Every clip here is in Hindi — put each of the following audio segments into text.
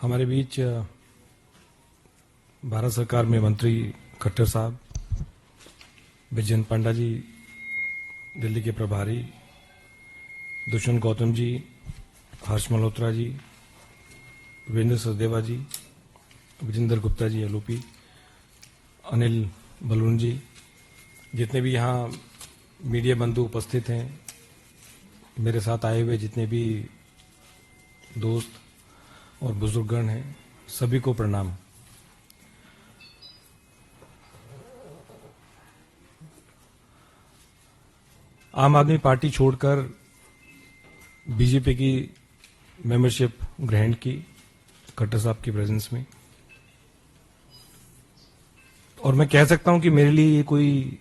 हमारे बीच भारत सरकार में मंत्री खट्टर साहब, बैजयंत पांडा जी दिल्ली के प्रभारी, दुष्यंत गौतम जी, हर्ष मल्होत्रा जी, वीरेंद्र सचदेवा जी, विजेंद्र गुप्ता जी एलओपी, अनिल बलून जी, जितने भी यहाँ मीडिया बंधु उपस्थित हैं, मेरे साथ आए हुए जितने भी दोस्त और बुजुर्गगण हैं, सभी को प्रणाम। आम आदमी पार्टी छोड़कर बीजेपी की मेंबरशिप ग्रहण की खट्टर साहब की प्रेजेंस में, और मैं कह सकता हूं कि मेरे लिए ये कोई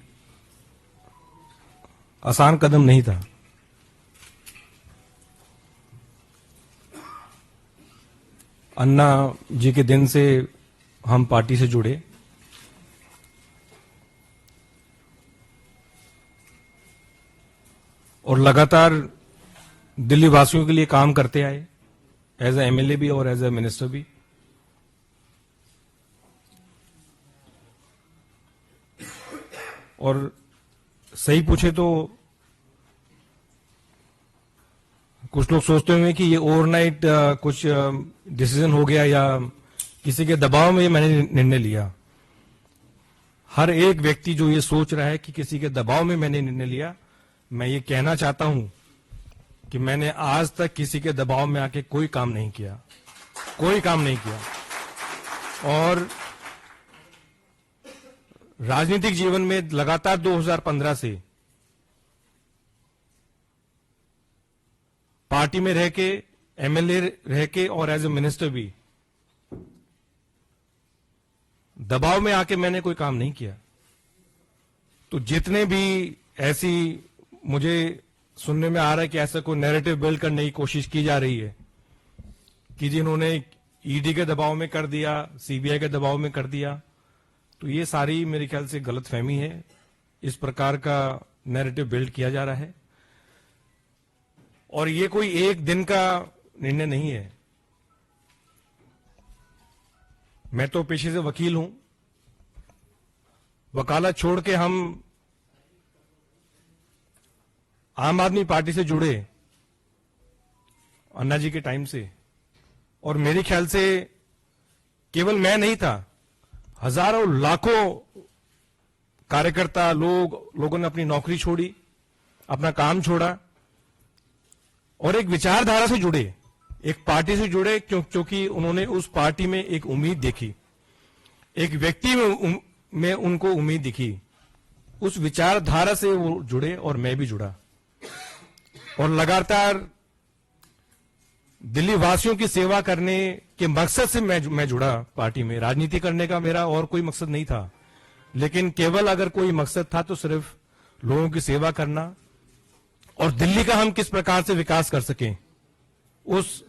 आसान कदम नहीं था। अन्ना जी के दिन से हम पार्टी से जुड़े और लगातार दिल्ली वासियों के लिए काम करते आए, एज ए एमएलए भी और एज ए मिनिस्टर भी। और सही पूछे तो कुछ लोग सोचते हुए कि ये ओवरनाइट कुछ डिसीजन हो गया या किसी के दबाव में मैंने निर्णय लिया। हर एक व्यक्ति जो ये सोच रहा है कि किसी के दबाव में मैंने निर्णय लिया, मैं ये कहना चाहता हूं कि मैंने आज तक किसी के दबाव में आके कोई काम नहीं किया, कोई काम नहीं किया। और राजनीतिक जीवन में लगातार 2015 से पार्टी में रह के, एमएलए रह के और एज ए मिनिस्टर भी दबाव में आके मैंने कोई काम नहीं किया। तो जितने भी ऐसी मुझे सुनने में आ रहा है कि ऐसा कोई नैरेटिव बिल्ड करने की कोशिश की जा रही है कि जिन्होंने ईडी के दबाव में कर दिया, सीबीआई के दबाव में कर दिया, तो ये सारी मेरे ख्याल से गलतफहमी है। इस प्रकार का नैरेटिव बिल्ड किया जा रहा है और ये कोई एक दिन का निर्णय नहीं है। मैं तो पेशे से वकील हूं, वकालत छोड़ के हम आम आदमी पार्टी से जुड़े अन्ना जी के टाइम से, और मेरे ख्याल से केवल मैं नहीं था, हजारों लाखों कार्यकर्ता लोगों ने अपनी नौकरी छोड़ी, अपना काम छोड़ा और एक विचारधारा से जुड़े, एक पार्टी से जुड़े, क्योंकि उन्होंने उस पार्टी में एक उम्मीद देखी, एक व्यक्ति में उनको उम्मीद दिखी। उस विचारधारा से वो जुड़े और मैं भी जुड़ा और लगातार दिल्ली वासियों की सेवा करने के मकसद से मैं जुड़ा पार्टी में। राजनीति करने का मेरा और कोई मकसद नहीं था, लेकिन केवल अगर कोई मकसद था तो सिर्फ लोगों की सेवा करना और दिल्ली का हम किस प्रकार से विकास कर सकें, उस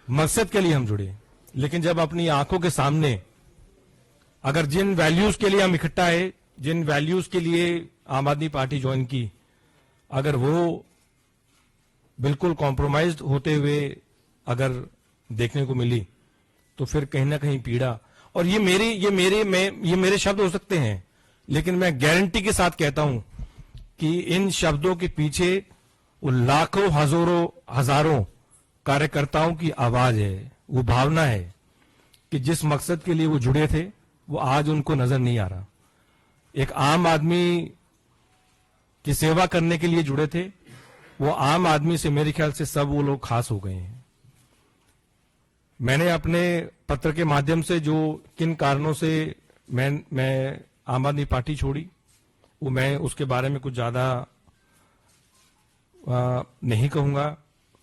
मकसद के लिए हम जुड़े। लेकिन जब अपनी आंखों के सामने अगर जिन वैल्यूज के लिए हम इकट्ठा है, जिन वैल्यूज के लिए आम आदमी पार्टी ज्वाइन की, अगर वो बिल्कुल कॉम्प्रोमाइज्ड होते हुए अगर देखने को मिली, तो फिर कहीं ना कहीं पीड़ा। और ये मेरे शब्द हो सकते हैं, लेकिन मैं गारंटी के साथ कहता हूं कि इन शब्दों के पीछे वो लाखों हजारों कार्यकर्ताओं की आवाज है, वो भावना है कि जिस मकसद के लिए वो जुड़े थे वो आज उनको नजर नहीं आ रहा। एक आम आदमी की सेवा करने के लिए जुड़े थे, वो आम आदमी से मेरे ख्याल से सब वो लोग खास हो गए हैं। मैंने अपने पत्र के माध्यम से जो किन कारणों से मैं आम आदमी पार्टी छोड़ी, वो मैं उसके बारे में कुछ ज्यादा नहीं कहूंगा।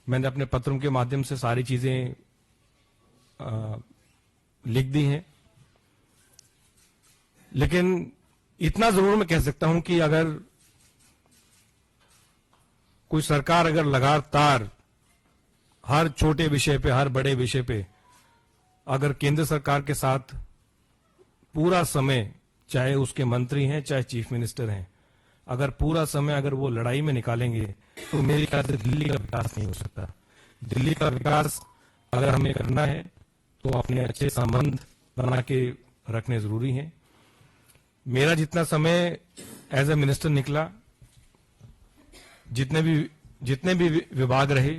मैंने अपने पत्रों के माध्यम से सारी चीजें लिख दी हैं, लेकिन इतना जरूर मैं कह सकता हूं कि अगर कोई सरकार अगर लगातार हर छोटे विषय पे, हर बड़े विषय पे अगर केंद्र सरकार के साथ पूरा समय, चाहे उसके मंत्री हैं चाहे चीफ मिनिस्टर हैं, अगर पूरा समय अगर वो लड़ाई में निकालेंगे तो मेरे ख्याल से दिल्ली का विकास नहीं हो सकता। दिल्ली का विकास अगर हमें करना है तो अपने अच्छे संबंध बना के रखने जरूरी हैं। मेरा जितना समय एज ए मिनिस्टर निकला, जितने भी विभाग रहे,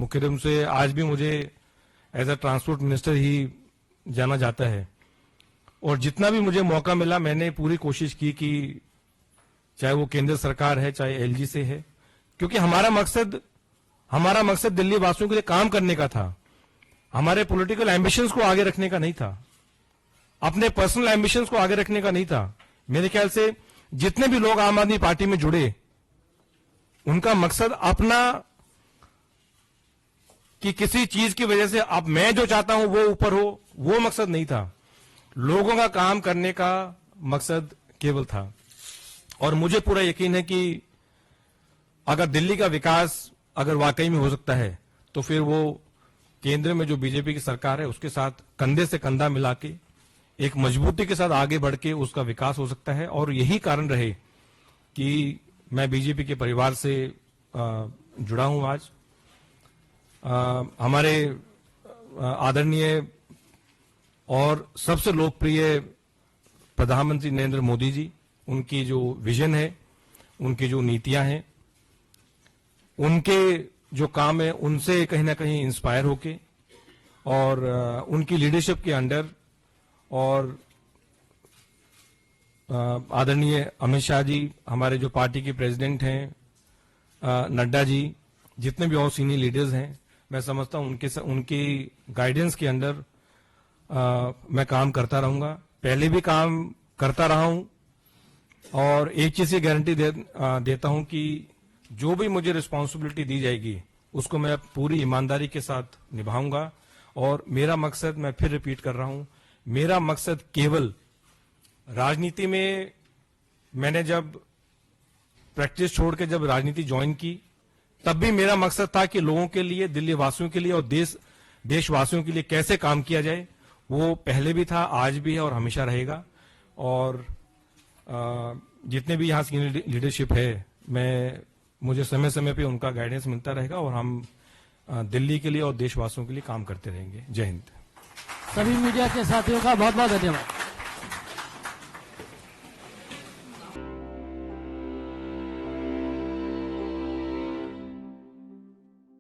मुख्य रूप से आज भी मुझे एज ए ट्रांसपोर्ट मिनिस्टर ही जाना जाता है, और जितना भी मुझे मौका मिला मैंने पूरी कोशिश की कि चाहे वो केंद्र सरकार है चाहे एलजी से है, क्योंकि हमारा मकसद दिल्ली वासियों के लिए काम करने का था। हमारे पॉलिटिकल एम्बिशंस को आगे रखने का नहीं था, अपने पर्सनल एम्बिशंस को आगे रखने का नहीं था। मेरे ख्याल से जितने भी लोग आम आदमी पार्टी में जुड़े, उनका मकसद अपना कि किसी चीज की वजह से अब मैं जो चाहता हूं वो ऊपर हो, वो मकसद नहीं था। लोगों का काम करने का मकसद केवल था। और मुझे पूरा यकीन है कि अगर दिल्ली का विकास अगर वाकई में हो सकता है तो फिर वो केंद्र में जो बीजेपी की सरकार है उसके साथ कंधे से कंधा मिला के एक मजबूती के साथ आगे बढ़ के उसका विकास हो सकता है। और यही कारण रहे कि मैं बीजेपी के परिवार से जुड़ा हूं। आज हमारे आदरणीय और सबसे लोकप्रिय प्रधानमंत्री नरेंद्र मोदी जी, उनकी जो विजन है, उनकी जो नीतियां हैं, उनके जो काम है, उनसे कहीं ना कहीं इंस्पायर होके और उनकी लीडरशिप के अंडर, और आदरणीय अमित शाह जी, हमारे जो पार्टी के प्रेसिडेंट हैं, नड्डा जी, जितने भी और सीनियर लीडर्स हैं, मैं समझता हूं उनकी गाइडेंस के अंडर मैं काम करता रहूंगा। पहले भी काम करता रहा हूं, और एक चीज की गारंटी देता हूं कि जो भी मुझे रिस्पॉन्सिबिलिटी दी जाएगी उसको मैं पूरी ईमानदारी के साथ निभाऊंगा। और मेरा मकसद, मैं फिर रिपीट कर रहा हूं, मेरा मकसद केवल राजनीति में, मैंने जब प्रैक्टिस छोड़ के जब राजनीति ज्वाइन की तब भी मेरा मकसद था कि लोगों के लिए, दिल्ली वासियों के लिए और देशवासियों के लिए कैसे काम किया जाए। वो पहले भी था, आज भी है और हमेशा रहेगा। और जितने भी यहाँ सीनियर लीडरशिप है, मुझे समय समय पे उनका गाइडेंस मिलता रहेगा और हम दिल्ली के लिए और देशवासियों के लिए काम करते रहेंगे। जय हिंद। सभी मीडिया के साथियों का बहुत बहुत धन्यवाद।